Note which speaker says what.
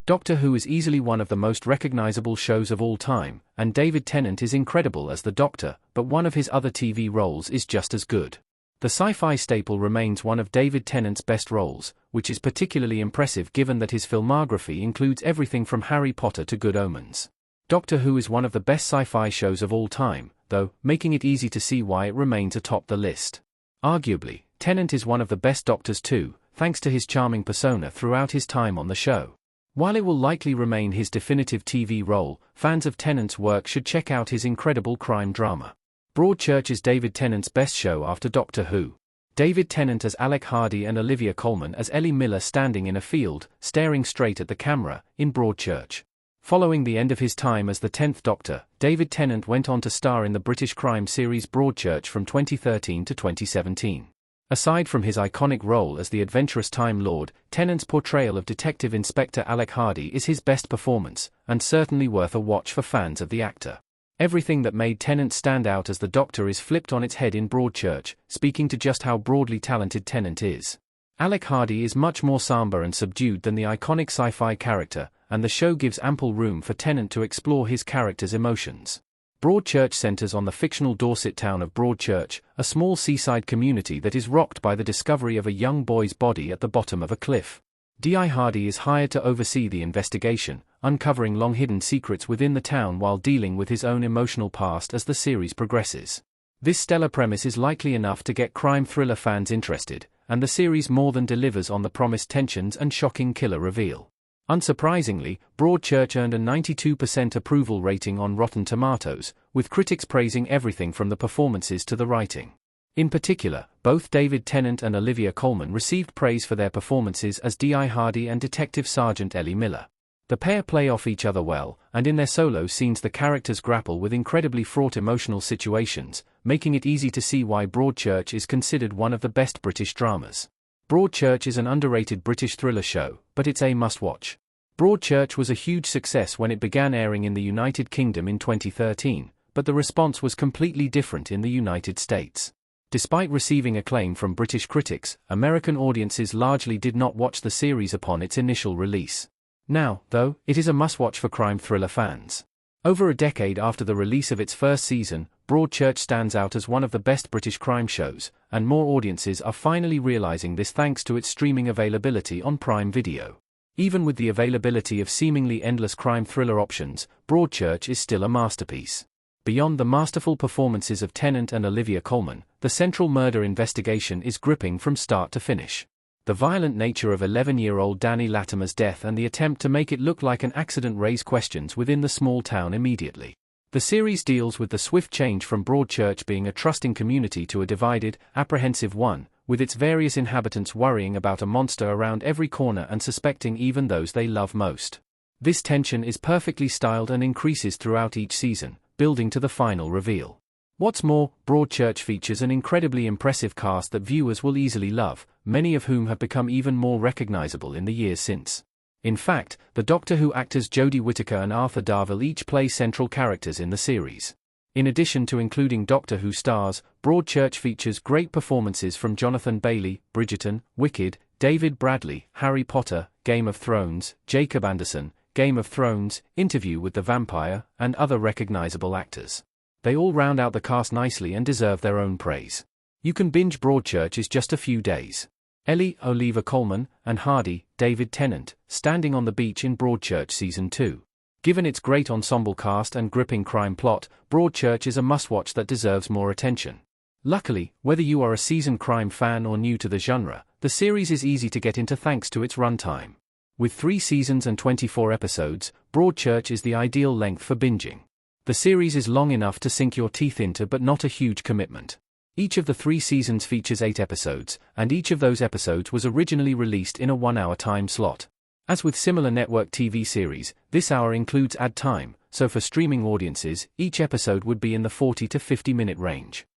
Speaker 1: Doctor Who is easily one of the most recognizable shows of all time, and David Tennant is incredible as the Doctor, but one of his other TV roles is just as good. The sci-fi staple remains one of David Tennant's best roles, which is particularly impressive given that his filmography includes everything from Harry Potter to Good Omens. Doctor Who is one of the best sci-fi shows of all time, though, making it easy to see why it remains atop the list. Arguably, Tennant is one of the best Doctors too, thanks to his charming persona throughout his time on the show. While it will likely remain his definitive TV role, fans of Tennant's work should check out his incredible crime drama. Broadchurch is David Tennant's best show after Doctor Who. David Tennant as Alec Hardy and Olivia Colman as Ellie Miller standing in a field, staring straight at the camera, in Broadchurch. Following the end of his time as the 10th Doctor, David Tennant went on to star in the British crime series Broadchurch from 2013 to 2017. Aside from his iconic role as the adventurous Time Lord, Tennant's portrayal of Detective Inspector Alec Hardy is his best performance, and certainly worth a watch for fans of the actor. Everything that made Tennant stand out as the Doctor is flipped on its head in Broadchurch, speaking to just how broadly talented Tennant is. Alec Hardy is much more somber and subdued than the iconic sci-fi character, and the show gives ample room for Tennant to explore his character's emotions. Broadchurch centers on the fictional Dorset town of Broadchurch, a small seaside community that is rocked by the discovery of a young boy's body at the bottom of a cliff. D.I. Hardy is hired to oversee the investigation, uncovering long-hidden secrets within the town while dealing with his own emotional past as the series progresses. This stellar premise is likely enough to get crime thriller fans interested, and the series more than delivers on the promised tensions and shocking killer reveal. Unsurprisingly, Broadchurch earned a 92% approval rating on Rotten Tomatoes, with critics praising everything from the performances to the writing. In particular, both David Tennant and Olivia Colman received praise for their performances as D.I. Hardy and Detective Sergeant Ellie Miller. The pair play off each other well, and in their solo scenes the characters grapple with incredibly fraught emotional situations, making it easy to see why Broadchurch is considered one of the best British dramas. Broadchurch is an underrated British thriller show, but it's a must-watch. Broadchurch was a huge success when it began airing in the United Kingdom in 2013, but the response was completely different in the United States. Despite receiving acclaim from British critics, American audiences largely did not watch the series upon its initial release. Now, though, it is a must-watch for crime thriller fans. Over a decade after the release of its first season, Broadchurch stands out as one of the best British crime shows, and more audiences are finally realizing this thanks to its streaming availability on Prime Video. Even with the availability of seemingly endless crime thriller options, Broadchurch is still a masterpiece. Beyond the masterful performances of Tennant and Olivia Colman, the central murder investigation is gripping from start to finish. The violent nature of 11-year-old Danny Latimer's death and the attempt to make it look like an accident raise questions within the small town immediately. The series deals with the swift change from Broadchurch being a trusting community to a divided, apprehensive one, with its various inhabitants worrying about a monster around every corner and suspecting even those they love most. This tension is perfectly styled and increases throughout each season, building to the final reveal. What's more, Broadchurch features an incredibly impressive cast that viewers will easily love, many of whom have become even more recognizable in the years since. In fact, the Doctor Who actors Jodie Whittaker and Arthur Darvill each play central characters in the series. In addition to including Doctor Who stars, Broadchurch features great performances from Jonathan Bailey, Bridgerton, Wicked, David Bradley, Harry Potter, Game of Thrones, Jacob Anderson, Game of Thrones, Interview with the Vampire, and other recognizable actors. They all round out the cast nicely and deserve their own praise. You can binge Broadchurch in just a few days. Ellie, Olivia Colman, and Hardy, David Tennant, standing on the beach in Broadchurch Season 2. Given its great ensemble cast and gripping crime plot, Broadchurch is a must-watch that deserves more attention. Luckily, whether you are a seasoned crime fan or new to the genre, the series is easy to get into thanks to its runtime. With 3 seasons and 24 episodes, Broadchurch is the ideal length for binging. The series is long enough to sink your teeth into but not a huge commitment. Each of the 3 seasons features 8 episodes, and each of those episodes was originally released in a 1-hour time slot. As with similar network TV series, this hour includes ad time, so for streaming audiences, each episode would be in the 40 to 50 minute range.